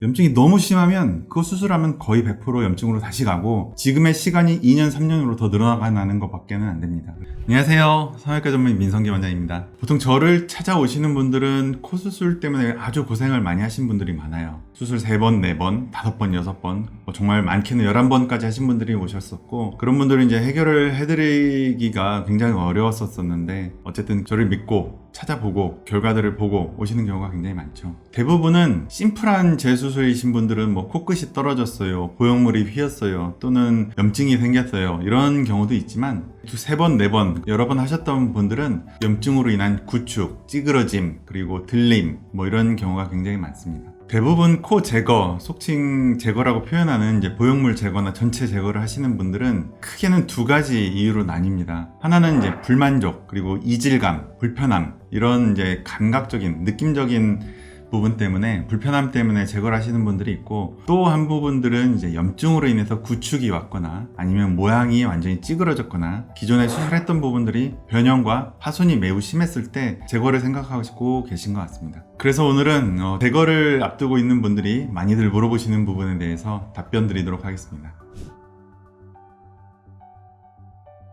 염증이 너무 심하면 그거 수술하면 거의 100% 염증으로 다시 가고 지금의 시간이 2년, 3년으로 더 늘어나가는 것밖에는 안 됩니다. 안녕하세요. 성형외과 전문의 민성기 원장입니다. 보통 저를 찾아오시는 분들은 코 수술 때문에 아주 고생을 많이 하신 분들이 많아요. 수술 3번, 4번, 5번, 6번, 정말 많게는 11번까지 하신 분들이 오셨었고 그런 분들은 이제 해결을 해드리기가 굉장히 어려웠었는데 어쨌든 저를 믿고 찾아보고 결과들을 보고 오시는 경우가 굉장히 많죠. 대부분은 심플한 재수술이신 분들은 코끝이 떨어졌어요, 보형물이 휘었어요, 또는 염증이 생겼어요, 이런 경우도 있지만 2-3번, 4번 여러 번 하셨던 분들은 염증으로 인한 구축, 찌그러짐, 그리고 들림 이런 경우가 굉장히 많습니다. 대부분 코 제거, 속칭 제거라고 표현하는 이제 보형물 제거나 전체 제거를 하시는 분들은 크게는 2가지 이유로 나뉩니다. 하나는 이제 불만족, 그리고 이질감, 불편함, 이런 이제 감각적인, 느낌적인 부분 때문에, 불편함 때문에 제거를 하시는 분들이 있고, 또 한 부분들은 이제 염증으로 인해서 구축이 왔거나 아니면 모양이 완전히 찌그러졌거나 기존에 수술했던 부분들이 변형과 파손이 매우 심했을 때 제거를 생각하시고 계신 것 같습니다. 그래서 오늘은 제거를 앞두고 있는 분들이 많이들 물어보시는 부분에 대해서 답변 드리도록 하겠습니다.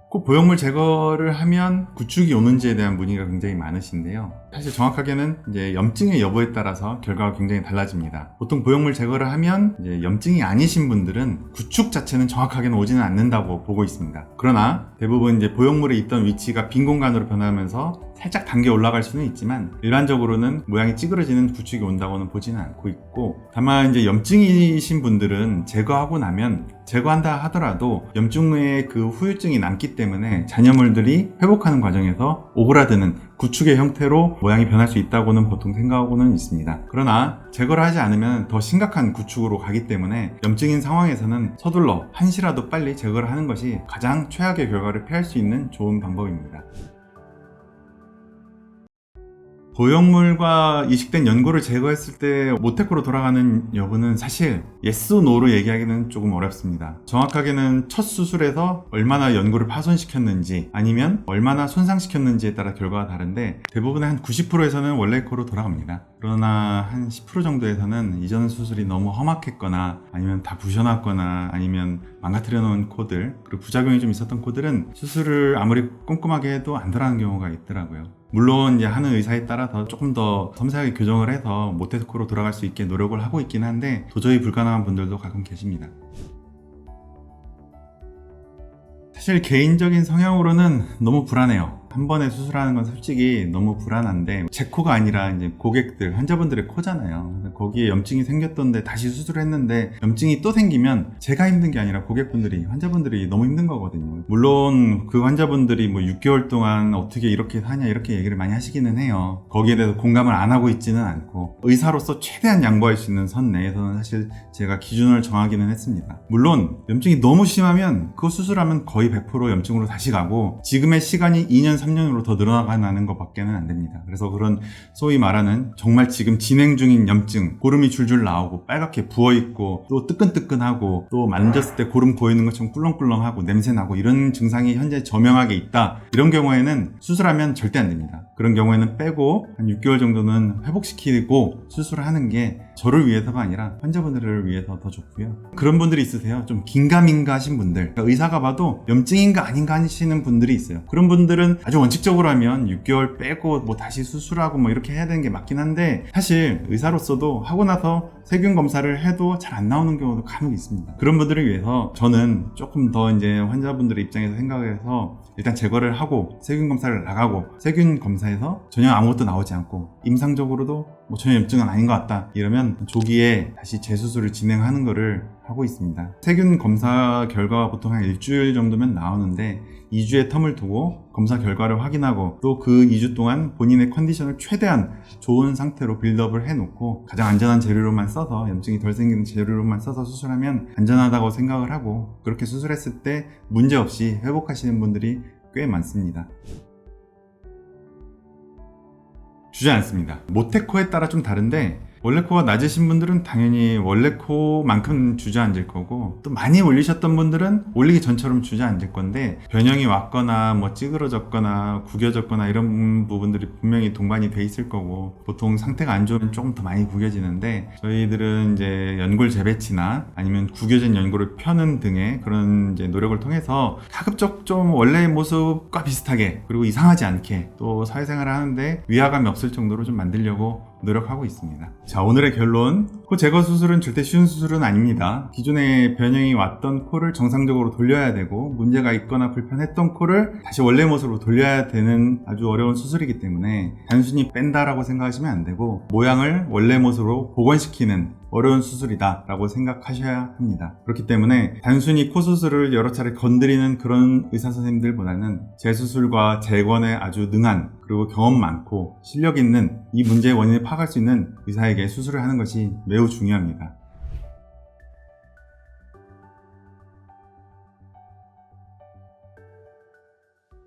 코 보형물 제거를 하면 구축이 오는지에 대한 문의가 굉장히 많으신데요. 사실 정확하게는 이제 염증의 여부에 따라서 결과가 굉장히 달라집니다. 보통 보형물 제거를 하면 이제 염증이 아니신 분들은 구축 자체는 정확하게는 오지는 않는다고 보고 있습니다. 그러나 대부분 이제 보형물에 있던 위치가 빈 공간으로 변하면서 살짝 당겨 올라갈 수는 있지만 일반적으로는 모양이 찌그러지는 구축이 온다고는 보지는 않고 있고, 다만 이제 염증이신 분들은 제거하고 나면 제거한다 하더라도 염증의 그 후유증이 남기 때문에 잔여물들이 회복하는 과정에서 오그라드는 구축의 형태로 모양이 변할 수 있다고는 보통 생각하고는 있습니다. 그러나 제거를 하지 않으면 더 심각한 구축으로 가기 때문에 염증인 상황에서는 서둘러 한시라도 빨리 제거를 하는 것이 가장 최악의 결과를 피할 수 있는 좋은 방법입니다. 보형물과 이식된 연고를 제거했을 때 모테코로 돌아가는 여부는 사실 yes, no로 얘기하기는 조금 어렵습니다. 정확하게는 첫 수술에서 얼마나 연고를 파손시켰는지 아니면 얼마나 손상시켰는지에 따라 결과가 다른데 대부분의 한 90%에서는 원래 코로 돌아갑니다. 그러나 한 10% 정도에서는 이전 수술이 너무 험악했거나 아니면 다 부셔놨거나 아니면 망가뜨려 놓은 코들, 그리고 부작용이 좀 있었던 코들은 수술을 아무리 꼼꼼하게 해도 안 들어가는 경우가 있더라고요. 물론 이제 하는 의사에 따라서 조금 더 섬세하게 교정을 해서 모테코로 돌아갈 수 있게 노력을 하고 있긴 한데 도저히 불가능한 분들도 가끔 계십니다. 사실 개인적인 성향으로는 너무 불안해요. 한 번에 수술하는 건 솔직히 너무 불안한데 제 코가 아니라 이제 고객들, 환자분들의 코잖아요. 거기에 염증이 생겼던데 다시 수술을 했는데 염증이 또 생기면 제가 힘든 게 아니라 고객분들이, 환자분들이 너무 힘든 거거든요. 물론 그 환자분들이 6개월 동안 어떻게 이렇게 사냐 이렇게 얘기를 많이 하시기는 해요. 거기에 대해서 공감을 안 하고 있지는 않고 의사로서 최대한 양보할 수 있는 선 내에서는 사실 제가 기준을 정하기는 했습니다. 물론 염증이 너무 심하면 그거 수술하면 거의 100% 염증으로 다시 가고 지금의 시간이 2년, 3년으로 더 늘어나가는 것밖에는 안 됩니다. 그래서 그런 소위 말하는 정말 지금 진행 중인 염증, 고름이 줄줄 나오고 빨갛게 부어있고 또 뜨끈뜨끈하고 또 만졌을 때 고름 보이는 것처럼 꿀렁꿀렁하고 냄새나고 이런 증상이 현재 저명하게 있다, 이런 경우에는 수술하면 절대 안 됩니다. 그런 경우에는 빼고 한 6개월 정도는 회복시키고 수술을 하는 게 저를 위해서가 아니라 환자분들을 위해서 더 좋고요. 그런 분들이 있으세요. 좀 긴가민가 하신 분들, 그러니까 의사가 봐도 염증인가 아닌가 하시는 분들이 있어요. 그런 분들은 아주 원칙적으로 하면 6개월 빼고 다시 수술하고 이렇게 해야 되는 게 맞긴 한데 사실 의사로서도 하고 나서 세균 검사를 해도 잘 안 나오는 경우도 간혹 있습니다. 그런 분들을 위해서 저는 조금 더 이제 환자분들의 입장에서 생각해서 일단 제거를 하고 세균 검사를 나가고 세균 검사에서 전혀 아무것도 나오지 않고 임상적으로도 전혀 염증은 아닌 것 같다 이러면 조기에 다시 재수술을 진행하는 거를 하고 있습니다. 세균 검사 결과가 보통 한 일주일 정도면 나오는데 2주의 텀을 두고 검사 결과를 확인하고 또 그 2주 동안 본인의 컨디션을 최대한 좋은 상태로 빌드업을 해놓고 가장 안전한 재료로만 써서, 염증이 덜 생기는 재료로만 써서 수술하면 안전하다고 생각을 하고 그렇게 수술했을 때 문제없이 회복하시는 분들이 꽤 많습니다. 주저앉습니다. 모테코에 따라 좀 다른데 원래 코가 낮으신 분들은 당연히 원래 코만큼 주저앉을 거고, 또 많이 올리셨던 분들은 올리기 전처럼 주저앉을 건데, 변형이 왔거나 뭐 찌그러졌거나 구겨졌거나 이런 부분들이 분명히 동반이 돼 있을 거고, 보통 상태가 안 좋으면 조금 더 많이 구겨지는데, 저희들은 이제 연골 재배치나 아니면 구겨진 연골을 펴는 등의 그런 이제 노력을 통해서 가급적 좀 원래의 모습과 비슷하게, 그리고 이상하지 않게 또 사회생활을 하는데 위화감이 없을 정도로 좀 만들려고 노력하고 있습니다. 자, 오늘의 결론. 코 제거 수술은 절대 쉬운 수술은 아닙니다. 기존에 변형이 왔던 코를 정상적으로 돌려야 되고, 문제가 있거나 불편했던 코를 다시 원래 모습으로 돌려야 되는 아주 어려운 수술이기 때문에 단순히 뺀다라고 생각하시면 안 되고, 모양을 원래 모습으로 복원시키는 어려운 수술이다 라고 생각하셔야 합니다. 그렇기 때문에 단순히 코 수술을 여러 차례 건드리는 그런 의사 선생님들보다는 재수술과 재건에 아주 능한, 그리고 경험 많고 실력 있는, 이 문제의 원인을 파악할 수 있는 의사에게 수술을 하는 것이 매우 중요합니다.